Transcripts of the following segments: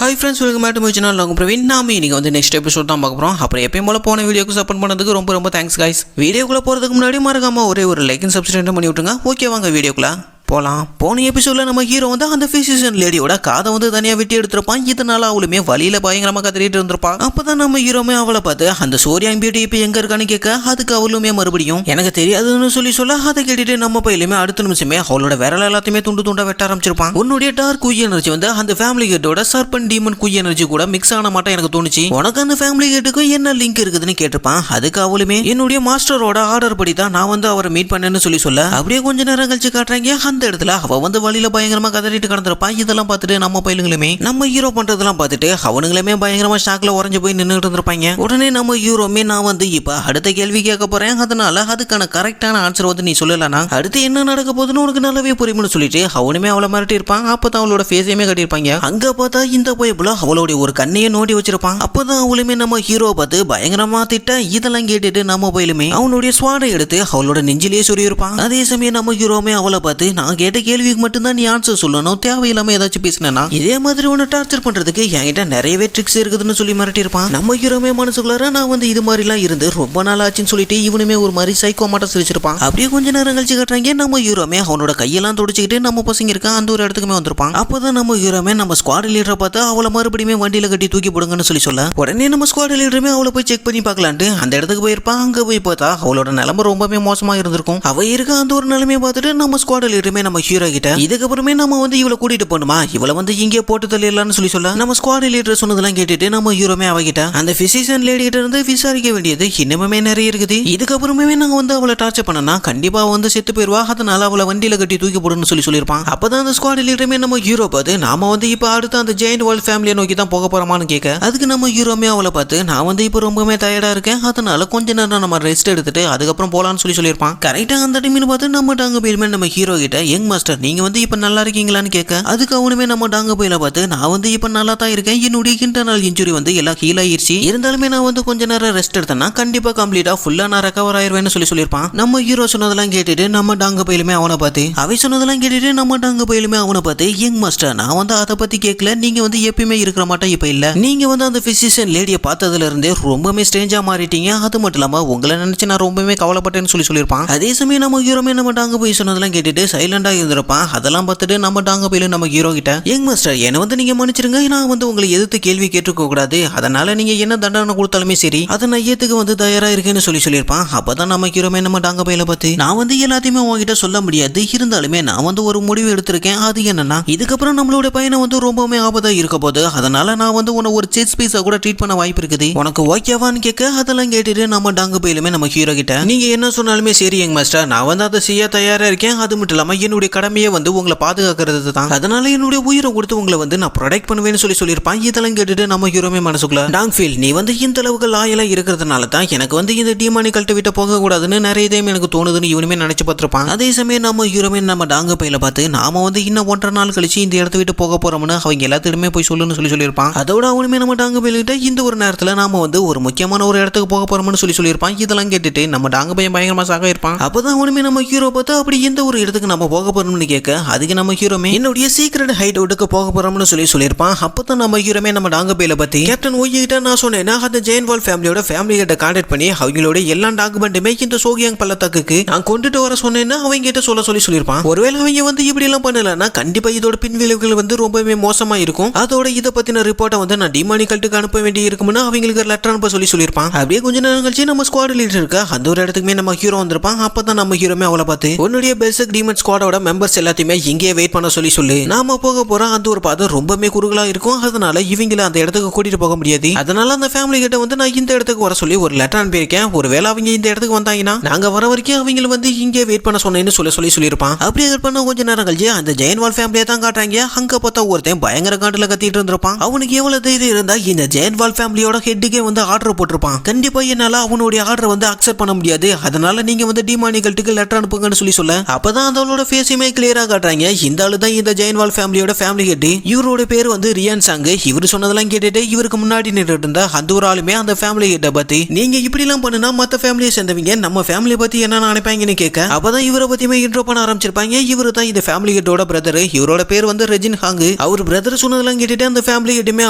Hi friends, welcome back to my channel. நான் பிரவீன். நாம இன்னைக்கு வந்து நெக்ஸ்ட் எபிசோட் தான் பார்க்க போறோம். அப்புறம் எப்பயும் போல போன வீடியோக்கு சப்போர்ட் பண்ணதுக்கு ரொம்ப தேங்க்ஸ் गाइस. வீடியோக்குள்ள போறதுக்கு முன்னாடி மறக்காம ஒரே ஒரு லைக் அண்ட் சப்ஸ்கிரைப் பண்ணி விட்டுருங்க. ஓகே, வாங்க வீடியோக்குள்ள போலாம். போன எபிசோட்ல நம்ம ஹீரோ வந்து அந்த பிசிஷியன் லேடியோட காதை வந்து தனியா வெட்டி எடுத்திருப்பான். இதனால அவளுமே வழியில பயங்கரமா கத்திட்டு இருந்திருப்பான். அப்பதான் நம்ம ஹீரோமே அவளை பார்த்து அந்த சோரியாங் பியூட்டி இப்ப எங்க இருக்கான்னு கேட்க, அதுக்கு அவளுமே மறுபடியும் எனக்கு தெரியாதுன்னு சொல்ல அதை கேட்டுட்டு நம்ம பையிலுமே அடுத்த நிமிஷமே அவளோட விரல் எல்லாத்தையுமே துண்டு துண்டா வெட்ட ஆரம்பிச்சிருப்பான். உன்னுடைய டார்க் குய் எனர்ஜி வந்து அந்த ஃபேமிலி கேட்டோட சர்பன் டீமன் குய் எனர்ஜி கூட மிக்ஸ் ஆன மாட்டா எனக்கு தோணுச்சு. உனக்கு அந்த ஃபேமிலி கேட்டுக்கும் என்ன லிங்க் இருக்குதுன்னு கேட்டிருப்பான். அதுக்கு அவளுமே என்னுடைய மாஸ்டரோட ஆர்டர் படி தான் நான் வந்து அவரை மீட் பண்ணேன்னு சொல்ல அப்படியே கொஞ்ச நேரம் கழிச்சு காட்டுறாங்க. அந்த இடத்துல அவ வந்து வழியில பயங்கரமா கதறிட்டு கிடந்திருப்பான். இதெல்லாம் பார்த்துட்டு நம்ம பையலுங்களுமே நம்ம ஹீரோ பண்றதெல்லாம் பார்த்துட்டு அவனுங்களுமே பயங்கரமா ஷாக்ல உறைஞ்சு போய் நின்றுட்டு இருந்திருப்பாங்க. உடனே நம்ம ஹீரோமே நான் வந்து இப்ப அடுத்த கேள்வி கேட்க போறேன், அதனால அதுக்கான கரெக்டான ஆன்சர் வந்து நீ சொல்லலனா அடுத்து என்ன நடக்க போகுதுன்னு உனக்கு நல்லாவே புரியும்னு சொல்லிட்டு அவனுமே அவளை மிரட்டி இருப்பான். அப்பதான் அவளோட ஃபேஸையுமே கட்டியிருப்பாங்க. அங்க பார்த்தா இந்த போய்புல அவளுடைய ஒரு கண்ணையை நோண்டி வச்சிருப்பான். அப்பதான் அவளுமே நம்ம ஹீரோ பார்த்து பயங்கரமா திட்ட. இதெல்லாம் கேட்டுட்டு நம்ம பையலுமே அவனுடைய ஸ்வாடை எடுத்து அவளோட நெஞ்சிலேயே சொல்லி இருப்பான். அதே சமயம் நம்ம ஹீரோமே அவளை பார்த்து நான் கேட்ட கேள்விக்கு மட்டும்தான் நீ ஆன்சர் சொல்லணும், தேவையில்லாம ஏதாச்சும் பேசினா இதே மாதிரி உன்னை டார்ச்சர் பண்றதுக்கு என்கிட்ட நிறையவே ட்ரிக்ஸ் இருக்குதுன்னு சொல்லி மிரட்டி இருப்பான். நம்ம ஹீரோமே மனசுக்குள்ளார நான் வந்து இது மாதிரி எல்லாம் இருந்து ரொம்ப நாள் ஆச்சுன்னு சொல்லிட்டு இவனுமே ஒரு மாதிரி சைக்கோ மாட்ட சிரிச்சிருப்பான். அப்படியே கொஞ்ச நேரம் கழிச்சு கட்டுறாங்க. நம்ம ஹீரோமே அவனோட கையெல்லாம் துடிச்சுக்கிட்டு நம்ம பசங்க இருக்கான் அந்த ஒரு இடத்துக்குமே வந்திருப்பான். அப்பதான் நம்ம ஹீரோமே நம்ம ஸ்குவாட் லீடரை பார்த்து அவளை மறுபடியும் வண்டியில கட்டி தூக்கி போடுங்கன்னு சொல்ல உடனே நம்ம ஸ்குவாட் லீடருமே அவளை போய் செக் பண்ணி பார்க்கலான்ட்டு அந்த இடத்துக்கு போயிருப்பான். அங்க போய் பார்த்தா அவளோட நிலைமை ரொம்பவே மோசமா இருந்திருக்கும். அவ இருக்க அந்த ஒரு நிலைமையை பார்த்துட்டு நம்ம ஸ்குவாட் லீடருமே நம்ம ஹீரோ கிட்ட இதுக்கப்புறமே நம்ம வந்து இவளை கூட்டிட்டு போகணுமா, இவளை வந்து இங்கே போட்டு தள்ளிடலாம்னு சொல்ல நம்ம ஸ்குவாட் லீடர் சொன்னதெல்லாம் கேட்டுட்டு நம்ம ஹீரோமே அவகிட்ட அந்த பிசிஷியன் லேடி கிட்ட இருந்து விசாரிக்க வேண்டியது இன்னுமே நிறைய இருக்குது. இதுக்கப்புறமே நாங்க வந்து அவளை டார்ச்சர் பண்ணனா கண்டிப்பா வந்து செத்து போயிருவா, அதனால அவளை வண்டியில கட்டி தூக்கி போடுன்னு சொல்லியிருப்பான். அப்பதான் அந்த ஸ்குவாட் லீடருமே நம்ம ஹீரோ பார்த்து நாம வந்து இப்ப அடுத்து அந்த ஜெயண்ட் வேர்ல்ட் ஃபேமிலியை நோக்கி தான் போக போறோமான்னு கேட்க, அதுக்கு நம்ம ஹீரோமே அவளை பார்த்து நான் வந்து இப்ப ரொம்பவே டயர்டா இருக்கேன், அதனால கொஞ்ச நேரம் நம்ம ரெஸ்ட் எடுத்துட்டு அதுக்கப்புறம் போலான்னு சொல்லியிருப்பான். கரெக்டா அந்த டைம்னு பார்த்து நம்ம டாங்க போயிருமே நம்ம ஹீரோ கிட்ட யங் மாஸ்டர் நீங்க வந்து இப்ப நல்லா இருக்கீங்களான்னு கேட்க, அதுக்கு அவனுமே நம்ம டாங்க போயில பார்த்து நான் வந்து இப்ப நல்லா தான் இருக்கேன், என்னுடைய இன்டர்னல் இன்ஜுரி வந்து எல்லாம் ஹீல் ஆயிருச்சு, இருந்தாலுமே நான் வந்து கொஞ்ச நேரம் ரெஸ்ட் எடுத்தேன்னா கண்டிப்பா கம்ப்ளீட்டா ஃபுல்லா நான் ரெக்கவர் ஆயிருவேன்னு சொல்லியிருப்பான். நம்ம ஹீரோ சொன்னதெல்லாம் கேட்டுட்டு நம்ம டாங்க போயிலுமே அவனை பார்த்து அவை சொன்னதெல்லாம் கேட்டுட்டு நம்ம டாங்க போயிலுமே அவனை பார்த்து யங் மாஸ்டர் நான் வந்து அதை பத்தி கேட்கல, நீங்க வந்து எப்பயுமே இருக்கிற மாட்டா இப்ப இல்ல, நீங்க வந்து அந்த பிசிஷியன் லேடியை பார்த்ததுல இருந்தே ரொம்பவே ஸ்ட்ரேஞ்சா மாறிட்டீங்க, அது மட்டும் இல்லாம உங்களை நினைச்சு நான் ரொம்பவே கவலைப்பட்டேன்னு சொல்லியிருப்பான். அதே சமயம் நம்ம ஹீரோமே நம்ம டாங்க போய் சொன்னதெல்லாம் கேட்டுட்டு சைலண்டா இருந்திருப்பான். அதெல்லாம் பார்த்துட்டு நம்ம டாங்க போயில நம்ம ஹீரோ கிட்ட யங் மாஸ்டர் என்ன வந்து நீங்க மன்னிச்சிருங்க, நான் வந்து உங்களை எதிர்த்து கேள்வி கேட்டுக்க கூடாது, அதனால நீங்க என்ன தண்டனை கொடுத்தாலுமே சரி அதை நான் ஏத்துக்கு வந்து தயாரா இருக்கேன்னு சொல்லியிருப்பான். அப்பதான் நம்ம ஹீரோமே நம்ம டாங்க போயில பார்த்து நான் வந்து எல்லாத்தையுமே உங்ககிட்ட சொல்ல முடியாது, இருந்தாலுமே நான் வந்து ஒரு முடிவு எடுத்திருக்கேன், அது என்னன்னா இதுக்கப்புறம் நம்மளோட பையனை வந்து ரொம்பவே ஆபத்தா இருக்க போது, அதனால நான் வந்து உன்னை ஒரு செஸ் பீஸா கூட ட்ரீட் பண்ண வாய்ப்பு இருக்குது, உனக்கு ஓகேவான்னு கேட்க, அதெல்லாம் கேட்டுட்டு நம்ம டாங்க போயிலுமே நம்ம ஹீரோ கிட்ட நீங்க என்ன சொன்னாலுமே சரி யங் மாஸ்டர், நான் வந்து அதை செய்ய தயாரா இருக்கேன், அது மட்டும் இல்லாம என்னுடைய கடமையை வந்து உங்களை பாதுகாக்கிறது தான், அதனால என்னுடைய உயிரை கொடுத்து உங்களை வந்து நான் ப்ரொடெக்ட் பண்ணுவேன்னு சொல்லியிருப்பான். இதெல்லாம் கேட்டுட்டு நம்ம ஹீரோமே மனசுக்குள்ள டாங்ஃபீல் நீ வந்து இந்த அளவுக்கு லாயலா இருக்கிறதுனால தான் எனக்கு வந்து இந்த டீமானிகள்ட்ட விட்டு போக கூடாதுன்னு நிறைய டைம் எனக்கு தோணுதுன்னு இவனுமே நினைச்சு பார்த்திருப்பான். அதே சமயம் நம்ம ஹீரோமே நம்ம டாங்க பையில பார்த்து நாம வந்து இன்னும் 1.5 நாள் கழிச்சு இந்த இடத்த விட்டு போக போறோம்னு அவங்க எல்லாத்திலுமே போய் சொல்லுன்னு சொல்லியிருப்பான். அதோட அவனுமே நம்ம டாங்க பையில இந்த ஒரு நேரத்துல நாம வந்து ஒரு முக்கியமான ஒரு இடத்துக்கு போக போறோம்னு சொல்லியிருப்பான். இதெல்லாம் கேட்டுட்டு நம்ம டாங்க பையன் பயங்கரமா சாக இருப்பான். அப்பதான் அவனுமே நம்ம ஹீரோ பார்த்து அப்படி எந்த ஒரு இடத்துக்கு நம்ம போக போறோம்னு கேட்க, அதுக்கு நம்ம ஹீரோமே என்னுடைய சீக்ரெட் ஹைட் அவுட்டுக்கு போக போறோம்னு சொல்லியிருப்பான். அப்பதான் நம்ம ஹீரோமே நம்ம டாங்க பையில பத்தி கேப்டன் ஓய் கிட்ட நான் சொன்னேன்னா அந்த ஜெயண்ட் வேர்ல்ட் ஃபேமிலியோட ஃபேமிலி கிட்ட கான்டாக்ட் பண்ணி அவங்களோட எல்லா டாக்குமெண்ட்டுமே இந்த சோகியாங் பள்ளத்தாக்குக்கு நான் கொண்டுட்டு வர சொன்னேன்னா அவங்க கிட்ட சொல்லியிருப்பான். ஒருவேளை அவங்க வந்து இப்படி எல்லாம் பண்ணலன்னா கண்டிப்பா இதோட பின்விளைவுகள் வந்து ரொம்பவே மோசமா இருக்கும், அதோட இதை பத்தின ரிப்போர்ட்டை வந்து நான் டிமானிகல்ட்டுக்கு அனுப்ப வேண்டி இருக்கும்னு அவங்களுக்கு லெட்டர் அனுப்ப சொல்லியிருப்பான். அப்படியே கொஞ்ச நேரம் கழிச்சு நம்ம ஸ்குவாட் லீடர் இருக்க அந்த ஒரு இடத்துக்குமே நம்ம ஹீரோ வந்திருப்பான். அப்பதான் நம்ம ஹீரோமே அவளை பார்த்து உன்னுடைய பெர்சர்க் டீமன் ஸ்குவாடோட மெம்பர்ஸ் எல்லாத்தையுமே இங்கே வெயிட் பண்ண சொல்லு, நாம போக போறோம் அந்த ஒரு பாதை ரொம்பவே குறுகலா இருக்கும், அதனால இவங்களை அந்த இடத்துக்கு கூட்டிட்டு போக முடியாது, அதனால அந்த ஃபேமிலி கிட்ட வந்து நான் இந்த இடத்துக்கு வர சொல்லி ஒரு லெட்டர் அனுப்பியிருக்கேன், ஒருவேளை அவங்க இந்த இடத்துக்கு வந்தாங்கன்னா நாங்க வர வரைக்கும் அவங்க வந்து இங்கே வெயிட் பண்ண சொன்னேன்னு சொல்லியிருப்பான். அப்படியே பண்ண கொஞ்ச நேரம் கழிச்சு அந்த ஜெயண்ட் வேர்ல்ட் ஃபேமிலியை தான் காட்டுறாங்க. அங்க பார்த்தா ஒருத்தன் பயங்கர காட்டுல கத்திட்டு இருந்திருப்பான். அவனுக்கு எவ்வளவு தைரியம் இருந்தா இந்த ஜெயண்ட் வேர்ல்ட் ஃபேமிலியோட ஹெட்டுக்கே வந்து ஆர்டர் போட்டிருப்பான். கண்டிப்பா என்னால அவனுடைய ஆர்டர் வந்து அக்செப்ட் பண்ண முடியாது, அதனால நீங்க வந்து டிமானிகல்ட்டுக்கு லெட்டர் அனுப்புங்கன்னு சொல்ல அப்பதான் அதோட ஃபேஸையுமே கிளியரா காட்டுறாங்க. இந்த ஆளு தான் இந்த ஜெயின் வால் ஃபேமிலியோட ஃபேமிலி ஹெட். இவரோட பேர் வந்து ரியான் சாங். இவர் சொன்னதெல்லாம் கேட்டுட்டு இவருக்கு முன்னாடி நின்றுட்டு இருந்த அந்த ஒரு ஆளுமே அந்த ஃபேமிலி ஹெட்டை பத்தி நீங்க இப்படி எல்லாம் பண்ணுனா மத்த ஃபேமிலியை சேர்ந்தவங்க நம்ம ஃபேமிலியை பத்தி என்ன நினைப்பாங்கன்னு கேட்க அப்பதான் இவரை பத்தியுமே இன்ட்ரோ பண்ண ஆரம்பிச்சிருப்பாங்க. இவரு தான் இந்த ஃபேமிலி ஹெட்டோட பிரதர். இவரோட பேர் வந்து ரெஜின் ஹாங். அவர் பிரதர் சொன்னதெல்லாம் கேட்டுட்டு அந்த ஃபேமிலி ஹெட்டுமே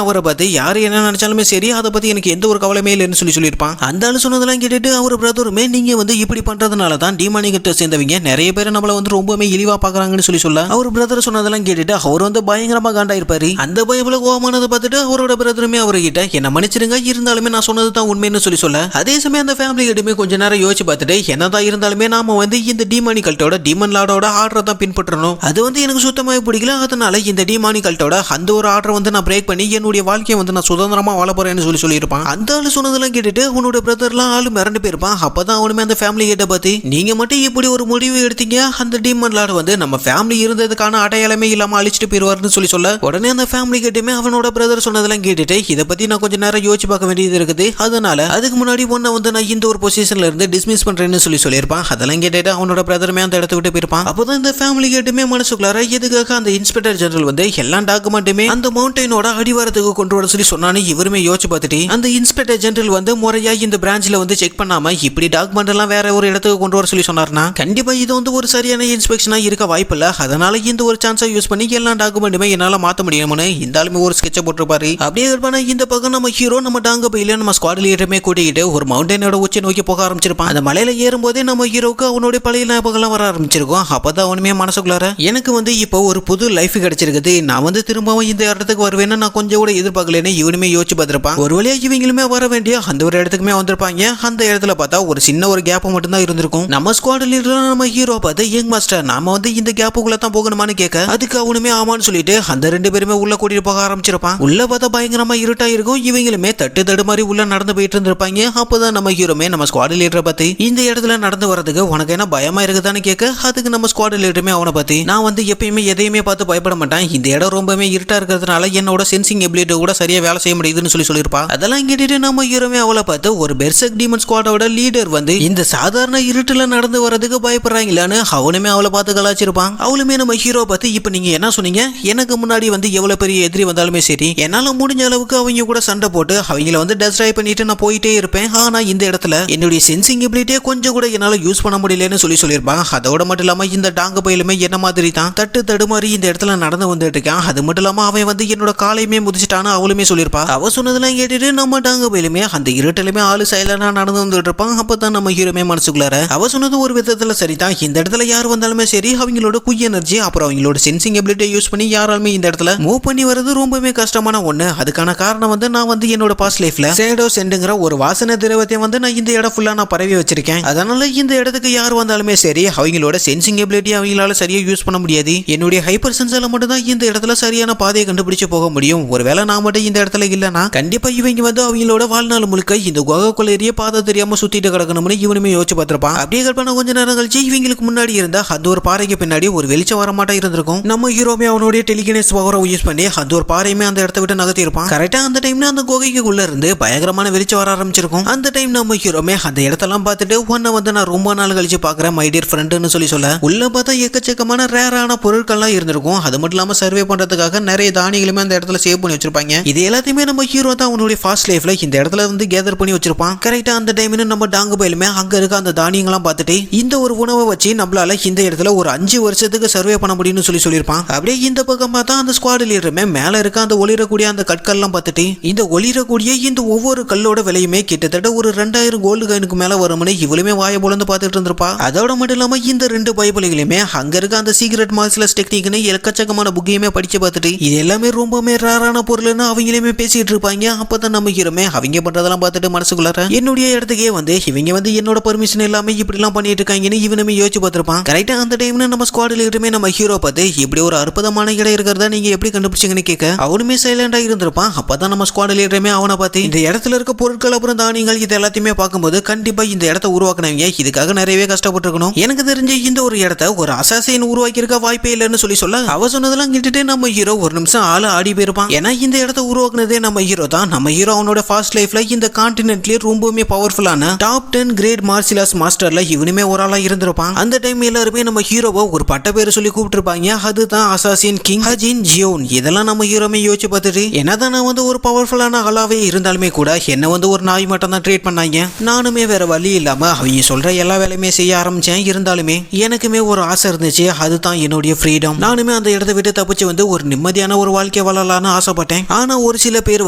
அவரை பார்த்து யாரு என்ன நினைச்சாலுமே சரி அதை பத்தி எனக்கு எந்த ஒரு கவலையுமே இல்லைன்னு சொல்லியிருப்பான். அந்த ஆளு சொன்னதெல்லாம் கேட்டுட்டு அவர் பிரதருமே நீங்க வந்து இப்படி பண்றதுனால தான் டிமானிகிட்ட சேர்ந்தவங்க நிறைய பேர் நம்மள வந்து ரொம்பவே இழிவா பாக்குறாங்கன்னு சொல்ல அவர் பிரதர் சொன்னதெல்லாம் கேட்டுட்டு அவர் வந்து பயங்கரமா காண்டா இருப்பாரு. அந்த பயபுல கோவமானதை பார்த்துட்டு அவரோட பிரதருமே அவர்கிட்ட என்ன மன்னிச்சிருங்க, இருந்தாலுமே நான் சொன்னது தான் உண்மைன்னு சொல்ல அதே சமயம் அந்த ஃபேமிலி ஹெட்டுமே கொஞ்ச நேரம் யோசிச்சு பார்த்துட்டு என்னதான் இருந்தாலுமே நாம வந்து இந்த டிமானி கல்ட்டோட டீமன் லார்டோட ஆர்டரை தான் பின்பற்றணும். அது வந்து எனக்கு சுத்தமாக பிடிக்கல. அதனால இந்த டிமானி கல்ட்டோட அந்த ஒரு ஆர்டரை வந்து நான் பிரேக் பண்ணி என்னுடைய வாழ்க்கையை வந்து நான் சுதந்திரமா வாழ போறேன்னு சொல்லியிருப்பான். அந்த ஆளு சொன்னதெல்லாம் கேட்டுட்டு அவனோட பிரதர்லாம் ஆளு மிரண்டு போயிருப்பான். அப்பதான் அவனுமே அந்த ஃபேமிலி ஹெட்டை பத்தி நீங்க மட்டும் இப்படி ஒரு முடிவு எடுத்தீங்க, அந்த டீமன் லார்டு வந்து நம்ம ஃபேமிலி இருந்ததுக்கான அடையாளமே இல்லாம அழிச்சிட்டு போயிருவாருன்னு சொல்ல உடனே அந்த ஃபேமிலி ஹெட்டுமே அவனோட பிரதர் சொன்னதெல்லாம் கேட்டுட்டு இதை பத்தி நான் கொஞ்சம் நேரம் யோசிச்சு பார்க்க வேண்டியது இருக்குது. அதனால அதுக்கு முன்னாடி ஒன்ன வந்து நான் இந்த ஒரு பொசிஷன்ல இருந்து டிஸ்மிஸ் பண்றேன்னு சொல்லியிருப்பான். அதெல்லாம் கேட்டுட்டு அவனோட பிரதருமே அந்த இடத்த விட்டு போயிருப்பான். அப்பதான் இந்த ஃபேமிலி ஹெட்டுமே மனசுக்குள்ளார எதுக்காக அந்த இன்ஸ்பெக்டர் ஜெனரல் வந்து எல்லா டாக்குமெண்ட்டுமே அந்த மவுண்டனோட அடிவாரத்துக்கு கொண்டு வர சொன்னான்னு இவருமே யோசிச்சு பார்த்துட்டு அந்த இன்ஸ்பெக்டர் ஜெனரல் வந்து முறையா இந்த பிரான்ச்ல வந்து செக் பண்ணாம இப்படி டாக்குமெண்ட் எல்லாம் வேற ஒரு இடத்துக்கு கொண்டு வர சொன்னார்னா கண்டிப்பா இது வந்து ஒரு சரியான இன்ஸ்பெக்ஷனா இருக்க வாய்ப்பு இல்ல. அதனால இந்த ஒரு சான்ஸை யூஸ் பண்ணி எல்லா டாக்குமெண்ட்டுமே என்னால மாத்த முடியும்னு இந்த ஆளுமே ஒரு ஸ்கெட்சை போட்டுருப்பாரு. அப்படியே இருப்பான இந்த பக்கம் நம்ம ஹீரோ நம்ம டாங்க பையில நம்ம ஸ்குவாட் லீடருமே கூட்டிக்கிட்டு ஒரு மவுண்டனோட உச்சி நோக்கி போக ஆரம்பிச்சிருப்பான். அந்த மலையில ஏறும்போதே நம்ம ஹீரோக்கு அவனுடைய பழைய ஞாபகம் வர ஆரம்பிச்சிருக்கும். அப்பதான் அவனுமே மனசுக்குள்ளார எனக்கு வந்து இப்போ ஒரு புது லைஃப் கிடைச்சிருக்குது, நான் வந்து திரும்பவும் இந்த இடத்துக்கு வருவேன்னு நான் கொஞ்சம் கூட எதிர்பார்க்கலன்னு இவனுமே யோசிச்சு பார்த்திருப்பான். ஒரு வழியா இவங்களுமே வர வேண்டிய அந்த ஒரு இடத்துக்குமே வந்திருப்பாங்க. அந்த இடத்துல பார்த்தா ஒரு சின்ன ஒரு கேப் மட்டும் தான் இருந்திருக்கும். நம்ம ஸ்குவாட் லீடர் நம்ம ஹீரோ பார்த்து யங் மாஸ்டர் நாம வந்து இந்த கேப்புக்குள்ள தான் போகணுமான்னு கேட்க அதுக்கு அவனுமே ஆமான்னு சொல்லிட்டு அந்த ரெண்டு பேருமே உள்ள கூட்டிட்டு போக ஆரம்பிச்சிருப்பான். உள்ள பார்த்தா பயங்கரமா இருட்டா இருக்கும். இவங்களுமே தட்டு மாதிரி உள்ள நடந்து போயிட்டு இருந்திருப்பாங்க. அப்பதான் நம்ம ஹீரோமே நம்ம ஸ்குவாட் லீடரை பத்தி இந்த இடத்துல நடந்து வரதுக்கு உனக்கு என்ன பயமா இருக்குதான்னு கேட்க அதுக்கு நம்ம ஸ்குவாட் லீடருமே அவனை பத்தி நான் வந்து எப்பயுமே எதையுமே பார்த்து பயப்பட மாட்டேன், இந்த இடம் ரொம்பவே இருட்டா இருக்கிறதுனால என்னோட சென்சிங் எபிலிட்டி கூட சரியா வேலை செய்ய முடியுதுன்னு சொல்லியிருப்பா. அதெல்லாம் கேட்டுட்டு நம்ம ஹீரோமே அவளை பார்த்து ஒரு பெர்செக் டீமன் ஸ்குவாடோட லீடர் வந்து இந்த சாதாரண இருட்டுல நடந்து வரதுக்கு பயப்படுறாங்களான்னு அவனுமே அவளை பார்த்து கலாச்சிருப்பான். அவளுமே நம்ம ஹீரோ பார்த்து இப்ப நீங்க என்ன சொன்னீங்க, எனக்கு முன்னாடி வந்து எவ்வளவு பெரிய எதிரி வந்தாலுமே சரி என்னால முடிஞ்ச அளவுக்கு அவங்க கூட சண்டை போட்டு அவங்கள வந்து டெஸ்ட்ராய் பண்ணிட்டு நான் போயிட்டே இருப்பேன். ஆனா இந்த இடத்துல என்னுடைய சென்சிங் எபிலிட்டியை கொஞ்சம் கூட என்னால யூஸ் பண்ண முடியலன்னு சொல்லியிருப்பான். அதோட மட்டும் இல்லாம இந்த டாங்க பயிலுமே என்ன மாதிரி தான் தடுமாறி இந்த இடத்துல நடந்து வந்துட்டு இருக்கான். அது மட்டும் இல்லாம அவன் வந்து என்னோட காலையுமே முதிச்சிட்டான்னு அவளுமே சொல்லியிருப்பா. அவ சொன்னதெல்லாம் கேட்டுட்டு நம்ம டாங்க பயிலுமே அந்த இருட்டிலுமே ஆளு சைலண்டா நடந்து வந்துட்டு இருப்பான். அப்பதான் நம்ம ஹீரோமே மனசுக்குள்ளார அவ சொன்னது ஒரு விதத்துல சரிதான், இந்த இடத்துல யார் வந்தாலுமே சரி அவங்களோட குய் எனர்ஜி அப்புறம் அவங்களோட சென்சிங் எபிலிட்டியை யூஸ் பண்ணி யாராலுமே இந்த இடத்துல மூவ் பண்ணி வரது ரொம்பவே கஷ்டமான ஒண்ணு. அதுக்கான காரணம் வந்து நான் வந்து என்னோட பாஸ்ட் லைஃப்ல ஷேடோ சென்ட்ங்கிற ஒரு வாசனை திரவத்தை வந்து நான் இந்த இடம் ஃபுல்லா நான் பரவி வச்சிருக்கேன். அதனால இந்த இடத்துக்கு யார் வந்தாலுமே சரி அவங்களோட சென்சிங் எபிலிட்டி அவங்களால சரியா யூஸ் பண்ண முடியாது. என்னுடைய ஹைப்பர் சென்சால மட்டும் தான் இந்த இடத்துல சரியான பாதையை கண்டுபிடிச்சு போக முடியும். ஒருவேளை நான் மட்டும் இந்த இடத்துல இல்லனா கண்டிப்பா இவங்க வந்து அவங்களோட வாழ்நாள் முழுக்க இந்த குகைக்குள்ள ஏறிய பாதை தெரியாம சுத்திட்டு கிடக்கணும்னு இவனுமே யோசிச்சு பார்த்திருப்பான். அப்படியே கற்பனை கொஞ்ச நேரம் கழிச்சு இவங்களுக்கு முன்னாடி இருந்தா அந்த ஒரு பாறைக்கு பின்னாடி ஒரு வெளிச்சம் வர மாட்டா இருந்திருக்கும். நம்ம ஹீரோமே அவனுடைய டெலிகினஸ் பவரை யூஸ் பண்ணி அந்த ஒரு பாறையுமே அந்த இடத்த விட்டு நகர்த்தி இருப்பான். கரெக்டா அந்த டைம்ல அந்த குகைக்குள்ள இருந்து பயங்கரமான வெளிச்சம் வர ஆரம்பிச்சிருக்கும். அந்த டைம் நம்ம ஹீரோமே அந்த இடத்தெல்லாம் பார்த்துட்டு உன்னை வந்து நான் ரொம்ப நாள் கழிச்சு பாக்குறேன் மை டியர் ஃப்ரெண்டுன்னு சொல்ல உள்ள பார்த்தா எக்கச்சக்கமான ரேரான பொருட்கள்லாம் இருந்திருக்கும். அது மட்டும் இல்லாம சர்வே பண்றதுக்காக நிறைய தானியங்களுமே அந்த இடத்துல சேவ் பண்ணி வச்சிருப்பாங்க. இது எல்லாத்தையுமே நம்ம ஹீரோ தான் அவனுடைய ஃபாஸ்ட் லைஃப்ல இந்த இடத்துல வந்து கேதர் பண்ணி வச்சிருப்பான். கரெக்டா அந்த டைம்ல நம்ம டாங்க பயிலுமே அங்க இருக்க அந்த தானியங்கள்லாம் பார்த்துட்டு இந்த ஒரு உணவை வச்சு நம்மளால இந்த இடத்துல ஒரு 5 வருஷத்துக்கு சர்வே பண்ண முடியும்னு சொல்லியிருப்பான். அப்படியே இந்த பக்கம் பார்த்தா அந்த ஸ்குவாட் லீடருமே மேல இருக்க அந்த ஒளிரக்கூடிய அந்த கற்கள்லாம் பார்த்துட்டு இந்த ஒளிரக்கூடிய இந்த ஒவ்வொரு கல்லோட விலையுமே கிட்டத்தட்ட ஒரு 2000 கோல்டு காயினுக்கு மேல வரும்னு இவளுமே வாயை பொளந்து பார்த்துட்டு இருந்திருப்பா. அதோட மட்டும் இல்லாம இந்த 2 பைபிள்களையுமே அங்க இருக்க அந்த சீக்ரெட் மார்ஷியல் டெக்னிக்னு எக்கச்சக்கமான புக்கையுமே படிச்சு பார்த்துட்டு இது எல்லாமே ரொம்பவே ரேரான பொருள்னு அவங்களுமே பேசிட்டு இருப்பாங்க. அப்பதான் நம்ம ஹீரோமே அவங்க பண்றதெல்லாம் பார்த்துட்டு மனசுக்குள்ளார என்னுடைய இடத்துக்கே வந்து இவங்க வந்து என்னோட பர்மிஷன் எல்லாமே இப்படி எல்லாம் பண்ணிட்டு இருக்காங்கன்னு இவனுமே யோசிச்சு பார்த்திருப்பான். கரெக்டா அந்த டைம்ல நம்ம ஸ்குவாட் லீடருமே நம்ம ஹீரோ பார்த்து இப்படி ஒரு அற்புதமான இடம் இருக்கிறதா நீங்க எப்படி கண்டுபிடிச்சீங்கன்னு கேட்க அவனுமே சைலண்டா இருந்திருப்பான். அப்பதான் நம்ம ஸ்குவாட் லீடருமே அவனை பார்த்து இந்த இடத்துல இருக்க பொருட்கள் அப்புறம் தானியங்கள் இது எல்லாத்தையுமே பார்க்கும்போது கண்டிப்பா இந்த இடத்தை உருவாக்குனவங்க இதுக்காக நிறையவே கஷ்டப்பட்டிருக்கணும். எனக்கு தெரிஞ்ச இந்த ஒரு இடத்தை ஒரு அசாசின் உருவாக்கி இருக்க வாய்ப்பே இல்லைன்னு சொல்ல அவ சொன்னதெல்லாம் கேட்டுட்டு நம்ம ஹீரோ ஒரு நிமிஷம் ஆள ஆடி போயிருப்பான். ஏன்னா இந்த இடத்தை உருவாக்குனதே நம்ம ஹீரோ தான். நம்ம ஹீரோ அவனோட ஃபாஸ்ட் லைஃப்ல இந்த கான்டினென்ட்லயே ரொம்பவுமே பவர்ஃபுல்லான டாப் 10 கிரேட் மார்ஷியல் ஆர்ட்ஸ் மாஸ்டர்ல இவனுமே ஒரு ஆளா இருந்திருப்பான். அந்த டைம் எல்லாருமே நம்ம ஹீரோவை ஒரு பட்ட பேரை சொல்லி கூப்பிட்டுருப்பாங்க. அதுதான் அசாசின் கிங் ஹஜின் ஜியோன். இதெல்லாம் நம்ம ஹீரோமே யோசிச்சு பார்த்துட்டு என்னதான் நான் வந்து ஒரு பவர்ஃபுல்லான ஆளாவே இருந்தாலுமே கூட என்ன வந்து ஒரு நாய் மட்டும் தான் ட்ரீட் பண்ணாங்க. நானுமே வேற வழி இல்லாம அவங்க சொல்ற எல்லா வேலையுமே செய்ய ஆரம்பிச்சேன். இருந்தாலுமே எனக்குமே ஒரு ஆசை இருந்துச்சு, அதுதான் என்னுடைய ஃப்ரீடம். நானுமே அந்த இடத்தை விட்டு தப்பிச்சு வந்து ஒரு நிம்மதியான ஒரு வாழ்க்கை வாழலாம்னு ஆசைப்பட்டேன். ஆனா ஒரு சில பேர்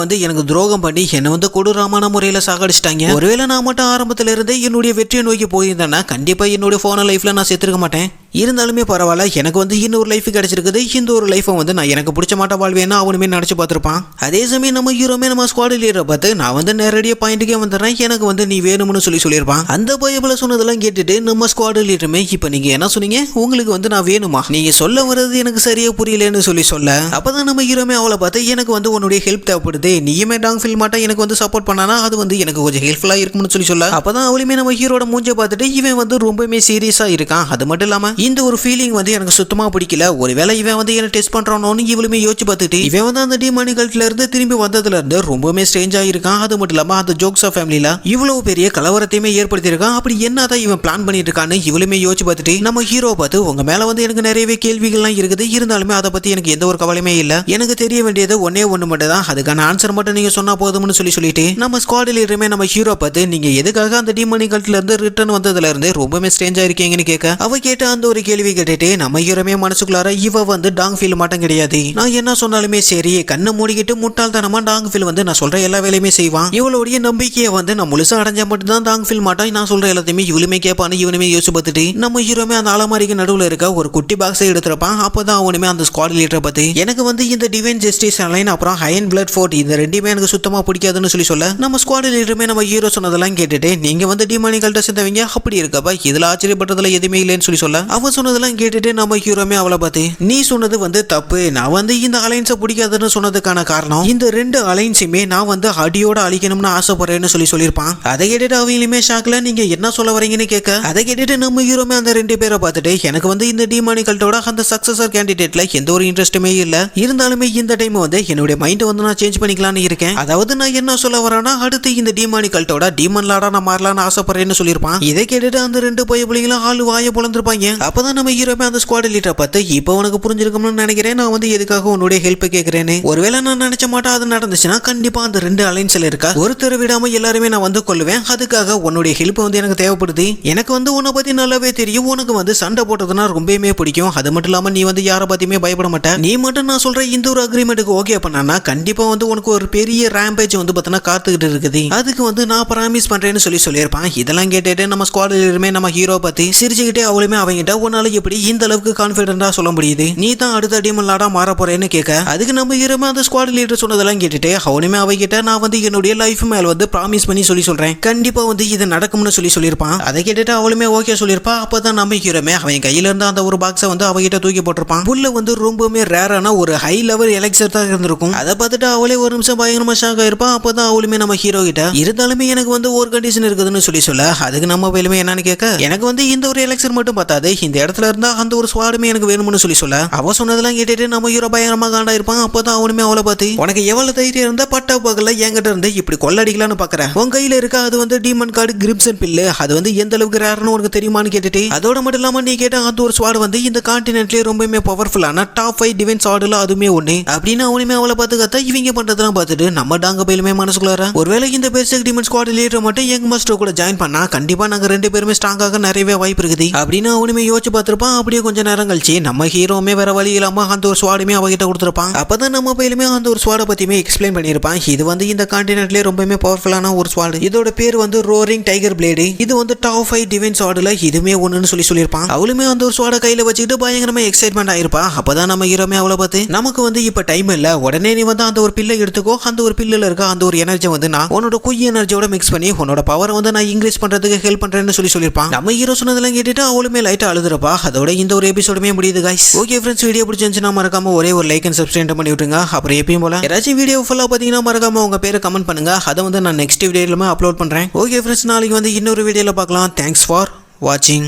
வந்து எனக்கு துரோகம் பண்ணி என்ன வந்து கொடூரமான முறையில சாகடிச்சிட்டாங்க. ஒருவேளை நான் மட்டும் ஆரம்பத்துல இருந்தே என்னுடைய வெற்றியை நோக்கி போயிருந்தேன்னா கண்டிப்பா என்னுடைய போன லைஃப்ல நான் செத்துருக்க மாட்டேன். இருந்தாலுமே பரவாயில்ல, எனக்கு வந்து இன்னொரு லைஃப் கிடைச்சிருக்குது. இந்த ஒரு லைஃபை வந்து நான் எனக்கு பிடிச்ச மாட்ட வாழ்வேன்னு அவனுமே நினைச்சு பார்த்துருப்பான். அதே சமயம் நம்ம ஹீரோமே நம்ம ஸ்குவாட் லீடரை பார்த்து நான் வந்து நேரடியாக பாயிண்ட்டுக்கே வந்துடுறேன், எனக்கு வந்து நீ வேணும்னு சொல்லியிருப்பான். அந்த பயபல சொன்னதெல்லாம் கேட்டுட்டு நம்ம ஸ்குவாட் லீடருமே இப்போ நீங்க என்ன சொன்னீங்க, உங்களுக்கு வந்து நான் வேணுமா, நீங்க சொல்ல வர்றது எனக்கு சரியா புரியலன்னு சொல்ல அப்பதான் நம்ம ஹீரோமே அவளை பார்த்து எனக்கு வந்து உன்னுடைய ஹெல்ப் தேவைப்படுது, நீயுமே டாங் ஃபீல் மாட்டா எனக்கு வந்து சப்போர்ட் பண்ணானா அது வந்து எனக்கு கொஞ்சம் ஹெல்ப்ஃபுல்லா இருக்கும்னு சொல்ல அப்பதான் அவளுமே நம்ம ஹீரோட மூஞ்ச பார்த்துட்டு இவன் வந்து ரொம்பவே சீரியஸா இருக்கான். அது மட்டும் இல்லாம இந்த ஒரு ஃபீலிங் வந்து எனக்கு சுத்தமா பிடிக்கல. ஒருவேளை இவன் வந்து என்ன டெஸ்ட் பண்றானோன்னு இவளுமே யோசிச்சு பார்த்துட்டு இவன் வந்து அந்த டிமானிகல்ட்ல இருந்து திரும்பி வந்ததுல இருந்து ரொம்பவே ஸ்ட்ரேஞ்சா இருக்கான். அது மட்டும் இல்லாம அந்த ஜோக்ஸா ஃபேமிலில இவ்வளவு பெரிய கலவரத்தையுமே ஏற்படுத்தி இருக்கான். அப்படி என்னதான் இவன் பிளான் பண்ணிட்டு இருக்கான்னு இவளுமே யோசிச்சு பார்த்துட்டு நம்ம ஹீரோ பார்த்து உங்க மேல வந்து எனக்கு நிறையவே கேள்விகள்லாம் இருக்குது, இருந்தாலுமே அதை பத்தி எனக்கு எந்த ஒரு கவலையுமே இல்ல, எனக்கு தெரிய வேண்டியது ஒன்னே ஒண்ணு மட்டும் தான், அதுக்கான ஆன்சர் மட்டும் நீங்க சொன்னா போதும்னு சொல்லிட்டு நம்ம ஸ்குவாட்ல இருமே நம்ம ஹீரோ பார்த்து நீங்க எதுக்காக அந்த டிமானிகல்ட்ல இருந்து ரிட்டர்ன் வந்ததுல இருந்து ரொம்பவே ஸ்ட்ரேஞ்சா இருக்கீங்கன்னு கேட்க அவ கேட்ட அந்த ஒரு கேள்வி கேட்டுட்டு நம்ம ஹீரோமே மனசுக்குள்ளார இவ வந்து டாங் ஃபீல் மாட்டம் கிடையாது, நான் என்ன சொன்னாலுமே சரி கண்ணை மூடிக்கிட்டு முட்டாள்தனமா டாங் ஃபீல் வந்து நான் சொல்ற எல்லா வேலையுமே செய்வான், இவளுடைய நம்பிக்கையை வந்து நான் முழுசா அடைஞ்சா மட்டும் தான் டாங் ஃபீல் மாட்டான், நான் சொல்ற எல்லாத்தையுமே இவளுமே கேட்பான்னு இவனுமே யோசிச்சு பார்த்துட்டு நம்ம ஹீரோமே அந்த அலமாரிக்கு நடுவில் இருக்க ஒரு குட்டி பாக்ஸை எடுத்துருப்பான். அப்பதான் அவனுமே அந்த ஸ்குவாட் லீடரை பார்த்து எனக்கு வந்து இந்த டிவைன் ஜஸ்டிஸ் அலைன் அப்புறம் அயன் பிளட் ஃபோர்ட் இந்த ரெண்டுமே எனக்கு சுத்தமா பிடிக்காதுன்னு சொல்ல நம்ம ஸ்குவாட் லீடருமே நம்ம ஹீரோ சொன்னதெல்லாம் கேட்டுட்டு நீங்க வந்து டிமானிகல்ட்ட சேர்ந்தவங்க அப்படி இருக்கப்ப இதுல ஆச்சரியப்பட்டதுல எதுவுமே இல்லைன்னு சொல்ல அவன் சொன்னதெல்லாம் கேட்டுட்டு நம்ம ஹீரோமே அவளை பார்த்து நீ சொன்னது வந்து தப்பு, நான் வந்து இந்த அலைன்ஸை பிடிக்காதுன்னு சொன்னதுக்கான காரணம் இந்த ரெண்டு அலைன்ஸுமே நான் வந்து அடியோட அழிக்கணும்னு ஆசைப்படுறேன்னு சொல்லியிருப்பான். அதை கேட்டுட்டு அவங்களுமே ஷாக்ல நீங்க என்ன சொல்ல வரீங்கன்னு கேட்க அதை கேட்டுட்டு நம்ம ஹீரோமே அந்த ரெண்டு பேரை பார்த்துட்டு எனக்கு வந்து இந்த டிமானிகல்ட்டோட அந்த சக்சஸர் கேண்டிடேட்ல எந்த ஒரு இன்ட்ரெஸ்ட்டுமே இல்ல, இருந்தாலுமே இந்த டைம் வந்து என்னுடைய மைண்ட் வந்து நான் சேஞ்ச் பண்ணிக்கலாம்னு இருக்கேன், அதாவது நான் என்ன சொல்ல வரேன்னா அடுத்து இந்த டிமானிகல்ட்டோட டீமன் லாடா நான் மாறலாம்னு ஆசைப்படுறேன்னு சொல்லியிருப்பான். இதை கேட்டுட்டு அந்த ரெண்டு பிள்ளைங்களும் ஆளு வாய பொழந்திருப்பாங்க. அப்பதான் நம்ம ஹீரோமே அந்த ஸ்குவாட் லீடரை பார்த்து இப்போ உனக்கு புரிஞ்சிருக்கும்னு நினைக்கிறேன், நான் வந்து எதுக்காக உன்னுடைய ஹெல்ப் கேட்கிறேன்னு, ஒருவேளை நான் நினைச்ச மாட்டா அது நடந்துச்சுன்னா கண்டிப்பா அந்த ரெண்டு அலைன்ஸ்ல இருக்கா ஒருத்தர் விடாம எல்லாருமே நான் வந்து கொள்ளுவேன், அதுக்காக உன்னுடைய ஹெல்ப் வந்து எனக்கு தேவைப்படுது, எனக்கு வந்து உன்னை பத்தி நல்லாவே தெரியும், உனக்கு வந்து சண்டை போட்டதுன்னா ரொம்பவே பிடிக்கும், அது மட்டும் இல்லாம நீ வந்து யாரை பத்தியுமே பயப்பட மாட்டேன், நீ மட்டும் நான் சொல்ற இந்த ஒரு அக்ரிமெண்ட்டுக்கு ஓகே பண்ணா கண்டிப்பா வந்து உனக்கு ஒரு பெரிய ரேம்பேஜ் வந்து பார்த்தா காத்துக்கிட்டு இருக்குது, அதுக்கு வந்து நான் ப்ராமிஸ் பண்றேன்னு சொல்லியிருப்பான். இதெல்லாம் கேட்டுட்டு நம்ம ஸ்குவாட்லருமே நம்ம ஹீரோ பத்தி சிரிச்சுக்கிட்டே அவளுமே அவங்கிட்ட உன்னால எப்படி இந்த அளவுக்கு கான்ஃபிடென்ட்டா சொல்ல முடியுது, நீ தான் அடுத்த டீமன் லாடா மாற போறேன்னு கேட்க அதுக்கு நம்ம ஹீரோமே அந்த ஸ்குவாட் லீடர் சொன்னதெல்லாம் கேட்டுட்டு அவனுமே அவகிட்ட நான் வந்து என்னுடைய லைஃப் மேல வந்து ப்ராமிஸ் பண்ணி சொல்றேன் கண்டிப்பா வந்து இது நடக்கும்னு சொல்லியிருப்பான். அதை கேட்டுட்டு அவளுமே ஓகே சொல்லியிருப்பா. அப்பதான் நம்ம ஹீரோமே அவன் கையில இருந்த அந்த ஒரு பாக்ஸை வந்து அவகிட்ட தூக்கி போட்டிருப்பான். புல்ல வந்து ரொம்பவுமே ரேரான ஒரு ஹை லெவல் எலெக்சர் தான் இருந்திருக்கும். அதை பார்த்துட்டு அவளே ஒரு நிமிஷம் பயங்கரமா ஷாக் ஆயிருப்பான். அப்பதான் அவளுமே நம்ம ஹீரோ கிட்ட இருந்தாலுமே எனக்கு வந்து ஒரு கண்டிஷன் இருக்குதுன்னு சொல்ல அதுக்கு நம்ம வேலுமே என்னன்னு கேட்க எனக்கு வந்து இந்த ஒரு எலெக்சர் மட்டும் பார்த்தாது, இந்த இடத்துல இருந்தா அந்த ஒரு ஸ்குவாடுமே எனக்கு வேணும்னு சொல்ல அவ சொன்னதெல்லாம் கேட்டுட்டு நம்ம ஹீரோ பயங்கரமா காண்டா இருப்பான். அப்பதான் அவனுமே அவளை பார்த்து உனக்கு எவ்வளவு தைரியம் இருந்தா பட்டா பகல என்கிட்ட இருந்து இப்படி கொள்ளடிக்கலான்னு பாக்குறேன், உன் கையில இருக்க அது வந்து டீமன் கார்டு கிரிம்சன் பில்லு, அது வந்து எந்த அளவுக்கு ரேர்னு உனக்கு தெரியுமான்னு கேட்டுட்டு அதோட மட்டும் இல்லாம நீ கேட்ட அந்த ஒரு ஸ்வாட் வந்து இந்த கான்டினென்ட்லயே ரொம்பவே பவர்ஃபுல்லான டாப் 5 டிவைன் ஸ்வாட்ல அதுமே ஒண்ணு அப்படின்னு அவனுமே அவளை பார்த்து கத்தா இவங்க பண்றதெல்லாம் பார்த்துட்டு நம்ம டாங்க பயிலுமே மனசுக்குள்ளார ஒருவேளை இந்த பெர்செக் டிமன் ஸ்குவாட் லீடர் மட்டும் யங் மாஸ்டர் கூட ஜாயின் பண்ணா கண்டிப்பா நாங்க ரெண்டு பேருமே ஸ்ட்ராங்காக நிறையவே வாய்ப்பு இருக்குது அப்படின்னு அவனுமே யோசிச்சு பார்த்திருப்பான். அப்படியே கொஞ்ச நேரம் கழிச்சு நம்ம ஹீரோமே வேற வழி இல்லாம அந்த ஒரு ஸ்வாடுமே அவகிட்ட கொடுத்துருப்பான். அப்பதான் நம்ம பயிலுமே அந்த ஒரு ஸ்வாட பத்தியுமே எக்ஸ்பிளைன் பண்ணியிருப்பான். இது வந்து இந்த கான்டினென்ட்லயே ரொம்பவே பவர்ஃபுல்லான ஒரு ஸ்வாடு, இதோட பேர் வந்து ரோரிங் டைகர் பிளேடு, இது வந்து டாப் 5 டிவைன் ஸ்வாடுல இதுமே ஒண்ணுன்னு சொல்லியிருப்பான். அவளுமே அந்த ஒரு ஸ்வாட கையில வச்சுக்கிட்டு பயங்கரமா எக்ஸைட்மெண்ட் ஆயிருப்பா. அப்பதான் நம்ம ஹீரோமே அவளை பார்த்து நமக்கு வந்து இப்ப டைம் இல்ல, உடனே நீ வந்து அந்த ஒரு பில்லை எடுத்துக்கோ, அந்த ஒரு பில்லுல இருக்க அந்த ஒரு எனர்ஜி வந்து நான் உன்னோட குய் எனர்ஜியோட மிக்ஸ் பண்ணி உன்னோட பவரை வந்து நான் இன்க்ரீஸ் பண்றதுக்கு ஹெல்ப் பண்றேன்னு சொல்லியிருப்பான். நம்ம ஹீரோ சொன்னதெல்லாம் கேட்டுட்டு அவளுமே லைட்டா அழுதுறப்பா. அதோட இந்த ஒரு எபிசோடுமே முடியுது गाइस. ஓகே फ्रेंड्स, வீடியோ பிடிச்சிருந்துச்சுனா மறக்காம ஒரே ஒரு லைக் அண்ட் சப்ஸ்கிரைப் பண்ணி விட்டுருங்க. அப்புறம் எப்பயும் போல யாராச்சும் வீடியோ ஃபுல்லா பாத்தீங்கன்னா மறக்காம உங்க பேரை கமெண்ட் பண்ணுங்க, அதை வந்து நான் நெக்ஸ்ட் வீடியோல அப்லோட் பண்றேன். ஓகே फ्रेंड्स, நாளைக்கு வந்து இன்னொரு வீடியோல பார்க்கலாம். தேங்க்ஸ் ஃபார் வாட்சிங்.